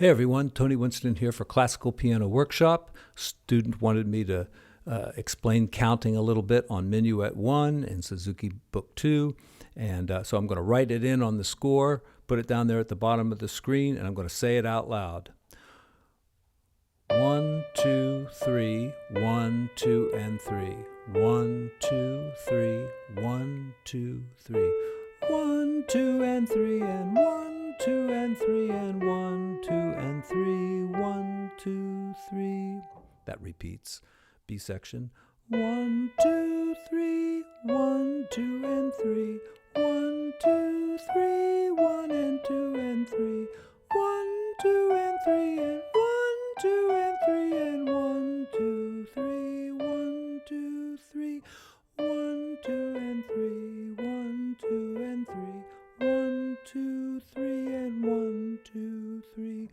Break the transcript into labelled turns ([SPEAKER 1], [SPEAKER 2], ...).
[SPEAKER 1] Hey everyone, Tony Winston here for Classical Piano Workshop. Student wanted me to explain counting a little bit on Minuet 1 and Suzuki Book 2. And so I'm going to write it in on the score, put it down there at the bottom of the screen, and I'm going to say it out loud. 1, 2, 3, 1, 2, and 3. 1, 2, 3, 1, 2, 3. 1, 2, and 3, and 1, 2, and 3, and 1, 2, and 3, 1, 2, 3. That repeats. B section. 1, 2, 3, 1, 2, and 3. 1, 2, 3, 1, and 2, and 3. 1, 2, and 3, and 1, 2, and 3, and 1, 2, 3, 1, 2, 3. 1, 2, and 3, 1, 2, and 3. 1, 2, 3, and 1, 2, 3.